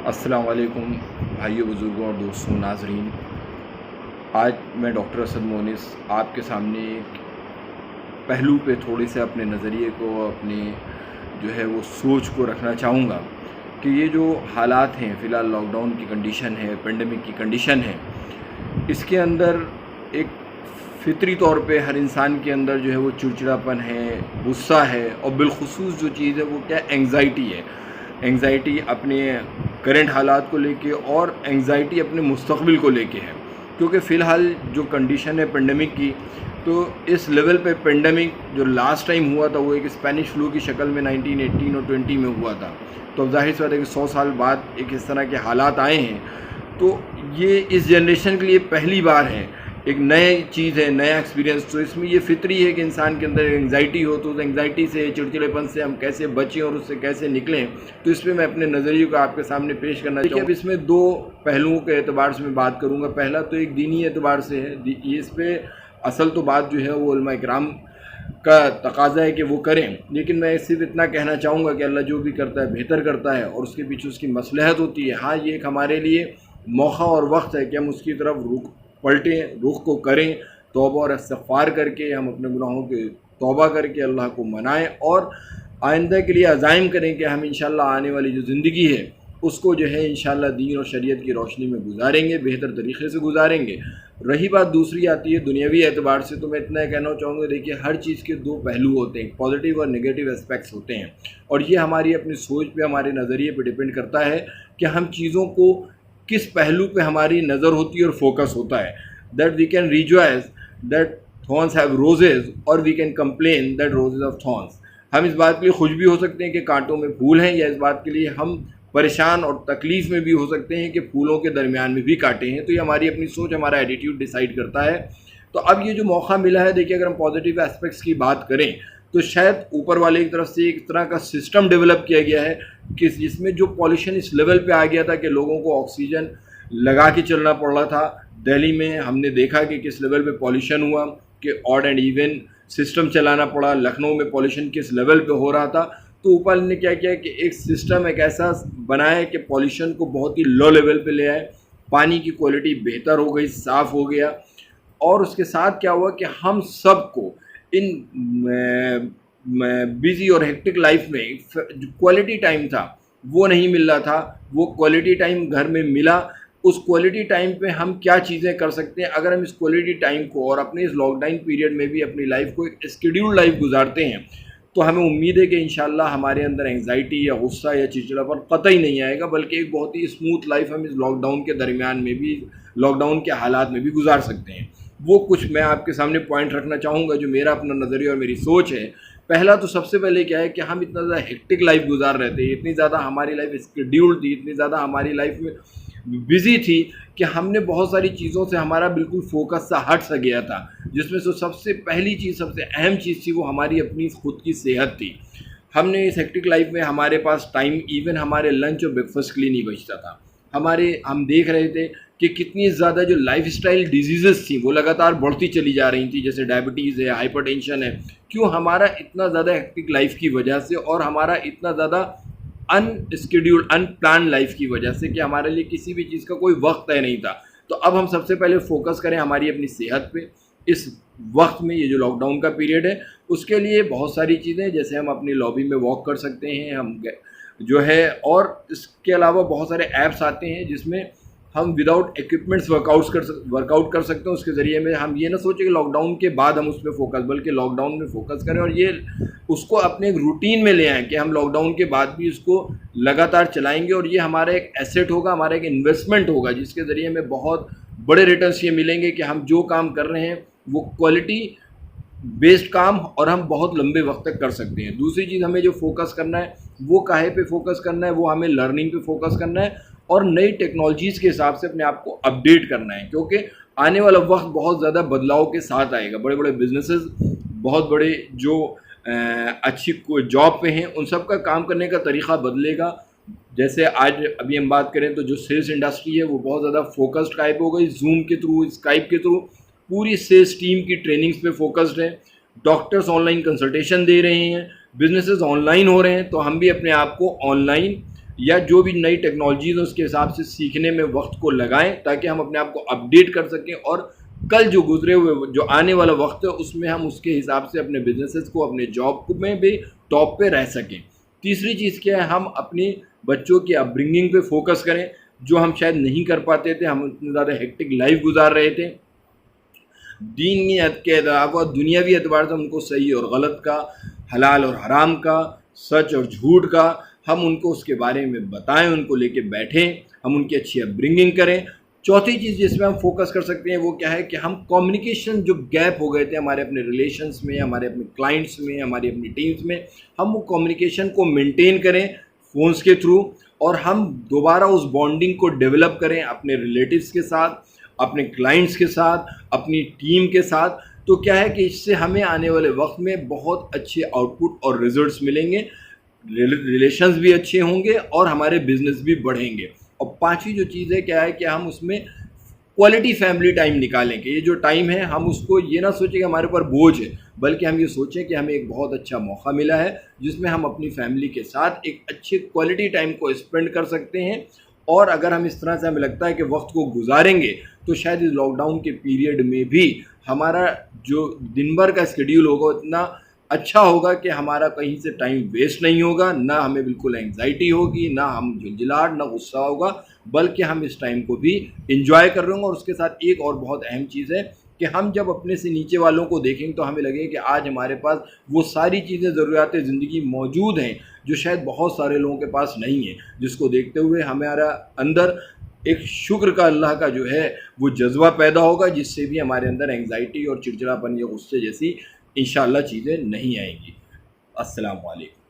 अस्सलाम वालेकुम भाइयों, बुज़ुर्गों और दोस्तों, नाज़रीन। आज मैं डॉक्टर असद मोनिस आपके सामने एक पहलू पे थोड़े से अपने नज़रिए को, अपने जो है वो सोच को रखना चाहूँगा कि ये जो हालात हैं, फ़िलहाल लॉकडाउन की कंडीशन है, पेंडेमिक की कंडीशन है, इसके अंदर एक फ़ितरी तौर पे हर इंसान के अंदर जो है वो चिड़चिड़ापन है, गुस्सा है और बिलख़ुसूस जो चीज़ है वो क्या है, एंग्ज़ायटी है। एंग्ज़ायटी अपने करंट हालात को लेके और एंग्ज़ायटी अपने मुस्तक़बिल को लेके है, क्योंकि फ़िलहाल जो कंडीशन है पेंडेमिक की, तो इस लेवल पे पेंडेमिक जो लास्ट टाइम हुआ था वो एक स्पेनिश फ्लू की शक्ल में 1918 और 20 में हुआ था। तो अब ज़ाहिर सी बात है कि 100 साल बाद एक इस तरह के हालात आए हैं, तो ये इस जनरेशन के लिए पहली बार है, एक नई चीज़ है, नया एक्सपीरियंस। तो इसमें ये फ़ितरी है कि इंसान के अंदर एंग्ज़ायटी हो, तो उस एंग्ज़ायटी से, चिड़चिड़ेपन से हम कैसे बचें और उससे कैसे निकलें, तो इस पे मैं अपने नज़रिए को आपके सामने पेश करना चाहूँगा। अब इसमें दो पहलुओं के एतबार से मैं बात करूँगा। पहला तो एक दीनी एतबार से है, ये इस पर असल तो बात जो है वो उलमा इकराम का तकाज़ा है कि वो करें, लेकिन मैं सिर्फ इतना कहना चाहूँगा कि अल्लाह जो भी करता है बेहतर करता है और उसके पीछे उसकी मसलहत होती है। हाँ, ये एक हमारे लिए मौका और वक्त है कि हम उसकी तरफ पलटें, रुख को करें, तौबा और इस्तिग़फ़ार करके हम अपने गुनाहों के तौबा करके अल्लाह को मनाएं और आइंदा के लिए अज़ाइम करें कि हम इंशाअल्लाह आने वाली जो ज़िंदगी है उसको जो है इंशाअल्लाह दीन और शरीयत की रोशनी में गुजारेंगे, बेहतर तरीक़े से गुजारेंगे। रही बात दूसरी आती है दुनियावी एतबार से, तो मैं इतना कहना चाहूँगा, देखिए हर चीज़ के दो पहलू होते हैं, पॉजिटिव और नेगेटिव एस्पेक्ट्स होते हैं, और ये हमारी अपनी सोच पे, हमारे नज़रिए पे डिपेंड करता है कि हम चीज़ों को किस पहलू पे हमारी नज़र होती है और फोकस होता है। That we can rejoice that thorns have roses और we can complain that roses of thorns. हम इस बात के लिए खुश भी हो सकते हैं कि कांटों में फूल हैं, या इस बात के लिए हम परेशान और तकलीफ़ में भी हो सकते हैं कि फूलों के दरमियान में भी कांटे हैं। तो ये हमारी अपनी सोच, हमारा एटीट्यूड डिसाइड करता है। तो अब ये जो मौका मिला है, देखिए अगर हम पॉजिटिव एस्पेक्ट्स की बात करें तो शायद ऊपर वाले की तरफ से एक तरह का सिस्टम डेवलप किया गया है कि जिसमें जो पॉल्यूशन इस लेवल पे आ गया था कि लोगों को ऑक्सीजन लगा के चलना पड़ रहा था। दिल्ली में हमने देखा कि किस लेवल पे पॉल्यूशन हुआ, कि ऑड एंड इवन सिस्टम चलाना पड़ा। लखनऊ में पॉल्यूशन किस लेवल पे हो रहा था, तो ऊपर ने क्या किया कि एक सिस्टम एक ऐसा बनाया कि पॉल्यूशन को बहुत ही लो लेवल पे ले आए, पानी की क्वालिटी बेहतर हो गई, साफ़ हो गया। और उसके साथ क्या हुआ कि हम सबको इन बिज़ी और हेक्टिक लाइफ में जो क्वालिटी टाइम था वो नहीं मिल रहा था, वो क्वालिटी टाइम घर में मिला। उस क्वालिटी टाइम पे हम क्या चीज़ें कर सकते हैं, अगर हम इस क्वालिटी टाइम को और अपने इस लॉकडाउन पीरियड में भी अपनी लाइफ को एक शेड्यूल लाइफ गुजारते हैं, तो हमें उम्मीद है कि इंशाल्लाह हमारे अंदर एंग्जाइटी या गुस्सा या चिड़चिड़ापन कतई नहीं आएगा, बल्कि एक बहुत ही स्मूथ लाइफ हम इस लॉकडाउन के दरमियान में भी, लॉकडाउन के हालात में भी गुजार सकते हैं। वो कुछ मैं आपके सामने पॉइंट रखना चाहूँगा जो मेरा अपना नज़रिया और मेरी सोच है। पहला तो सबसे पहले क्या है कि हम इतना ज़्यादा हेक्टिक लाइफ गुजार रहे थे, इतनी ज़्यादा हमारी लाइफ शेड्यूल्ड थी, इतनी ज़्यादा हमारी लाइफ में बिज़ी थी कि हमने बहुत सारी चीज़ों से हमारा बिल्कुल फोकस सा हट सा गया था, जिसमें से सबसे पहली चीज़, सबसे अहम चीज़ थी वो हमारी अपनी खुद की सेहत थी। हमने इस हेक्टिक लाइफ में हमारे पास टाइम इवन हमारे लंच और ब्रेकफास्ट के लिए नहीं बचता था। हम देख रहे थे कि कितनी ज़्यादा जो लाइफस्टाइल डिजीज़ेज़ थी वो लगातार बढ़ती चली जा रही थी, जैसे डायबिटीज़ है, हाइपरटेंशन है। क्यों? हमारा इतना ज़्यादा हेक्टिक लाइफ की वजह से और हमारा इतना ज़्यादा अनशेड्यूल्ड, अनप्लान लाइफ की वजह से कि हमारे लिए किसी भी चीज़ का कोई वक्त तय नहीं था। तो अब हम सबसे पहले फोकस करें हमारी अपनी सेहत पे। इस वक्त में, ये जो लॉकडाउन का पीरियड है, उसके लिए बहुत सारी चीज़ें, जैसे हम अपनी लॉबी में वॉक कर सकते हैं, हम जो है, और इसके अलावा बहुत सारे ऐप्स आते हैं जिसमें हम विदाउट इक्विपमेंट्स वर्कआउट कर सकते हैं। उसके ज़रिए में हम ये ना सोचें कि लॉकडाउन के बाद हम उस पर फोकस, बल्कि लॉकडाउन में फोकस करें और ये उसको अपने एक रूटीन में ले आएँ कि हम लॉकडाउन के बाद भी इसको लगातार चलाएंगे, और ये हमारा एक एसेट होगा, हमारा एक इन्वेस्टमेंट होगा, जिसके ज़रिए हमें बहुत बड़े रिटर्न्स ये मिलेंगे कि हम जो काम कर रहे हैं वो क्वालिटी बेस्ड काम और हम बहुत लंबे वक्त तक कर सकते हैं। दूसरी चीज़, हमें जो फोकस करना है वो काहे पे फोकस करना है, वो हमें लर्निंग पे फोकस करना है और नई टेक्नोलॉजीज़ के हिसाब से अपने आप को अपडेट करना है, क्योंकि आने वाला वक्त बहुत ज़्यादा बदलाव के साथ आएगा। बड़े बड़े बिजनेसेस, बहुत बड़े जो अच्छी जॉब पे हैं, उन सब का काम करने का तरीक़ा बदलेगा। जैसे आज अभी हम बात करें तो जो सेल्स इंडस्ट्री है वो बहुत ज़्यादा फोकस्ड टाइप हो गई, जूम के थ्रू, स्काइप के थ्रू पूरी सेल्स टीम की ट्रेनिंग्स पे फोकस्ड है। डॉक्टर्स ऑनलाइन कंसल्टेशन दे रहे हैं, बिजनेसेस ऑनलाइन हो रहे हैं, तो हम भी अपने आप को ऑनलाइन या जो भी नई टेक्नोलॉजीज है उसके हिसाब से सीखने में वक्त को लगाएं, ताकि हम अपने आप को अपडेट कर सकें और कल जो गुजरे हुए जो आने वाला वक्त है उसमें हम उसके हिसाब से अपने बिजनेसेस को, अपने जॉब में भी टॉप पे रह सकें। तीसरी चीज़ क्या है, हम अपने बच्चों की अपब्रिंगिंग पे फोकस करें, जो हम शायद नहीं कर पाते थे। हम इतनी ज़्यादा हेक्टिक लाइफ गुजार रहे थे, दीनी के अलावा दुनियावी एतबार से उनको सही और गलत का, हलाल और हराम का, सच और झूठ का, हम उनको उसके बारे में बताएं, उनको लेके बैठें, हम उनकी अच्छी अपब्रिंगिंग करें। चौथी चीज़ जिसमें हम फोकस कर सकते हैं वो क्या है कि हम कम्युनिकेशन जो गैप हो गए थे हमारे अपने रिलेशंस में, हमारे अपने क्लाइंट्स में, हमारी अपनी टीम्स में, हम वो कम्युनिकेशन को मेंटेन करें फ़ोन्स के थ्रू, और हम दोबारा उस बॉन्डिंग को डेवलप करें अपने रिलेटिव्स के साथ, अपने क्लाइंट्स के साथ, अपनी टीम के साथ। तो क्या है कि इससे हमें आने वाले वक्त में बहुत अच्छे आउटपुट और रिजल्ट्स मिलेंगे, रिलेशंस भी अच्छे होंगे और हमारे बिजनेस भी बढ़ेंगे। और पांचवी जो चीज़ है क्या है कि हम उसमें क्वालिटी फैमिली टाइम निकालें, कि ये जो टाइम है हम उसको ये ना सोचें कि हमारे ऊपर बोझ है, बल्कि हम ये सोचें कि हमें एक बहुत अच्छा मौका मिला है जिसमें हम अपनी फैमिली के साथ एक अच्छे क्वालिटी टाइम को स्पेंड कर सकते हैं। और अगर हम इस तरह से हमें लगता है कि वक्त को गुजारेंगे तो शायद इस लॉकडाउन के पीरियड में भी हमारा जो दिन भर का शेड्यूल होगा उतना अच्छा होगा कि हमारा कहीं से टाइम वेस्ट नहीं होगा, ना हमें बिल्कुल एंग्जाइटी होगी, ना हम झुंझलाहट, ना गुस्सा होगा, बल्कि हम इस टाइम को भी इंजॉय कर रहे होंगे। और उसके साथ एक और बहुत अहम चीज़ है कि हम जब अपने से नीचे वालों को देखेंगे तो हमें लगेगा कि आज हमारे पास वो सारी चीज़ें, ज़रूरियात ज़िंदगी मौजूद हैं जो शायद बहुत सारे लोगों के पास नहीं है, जिसको देखते हुए हमारा अंदर एक शुक्र का, अल्लाह का जो है वो जज्बा पैदा होगा, जिससे भी हमारे अंदर एंग्जाइटी और चिड़चिड़ापन या गुस्से जैसी इंशाअल्लाह चीज़ें नहीं आएंगी। अस्सलाम वालेकुम।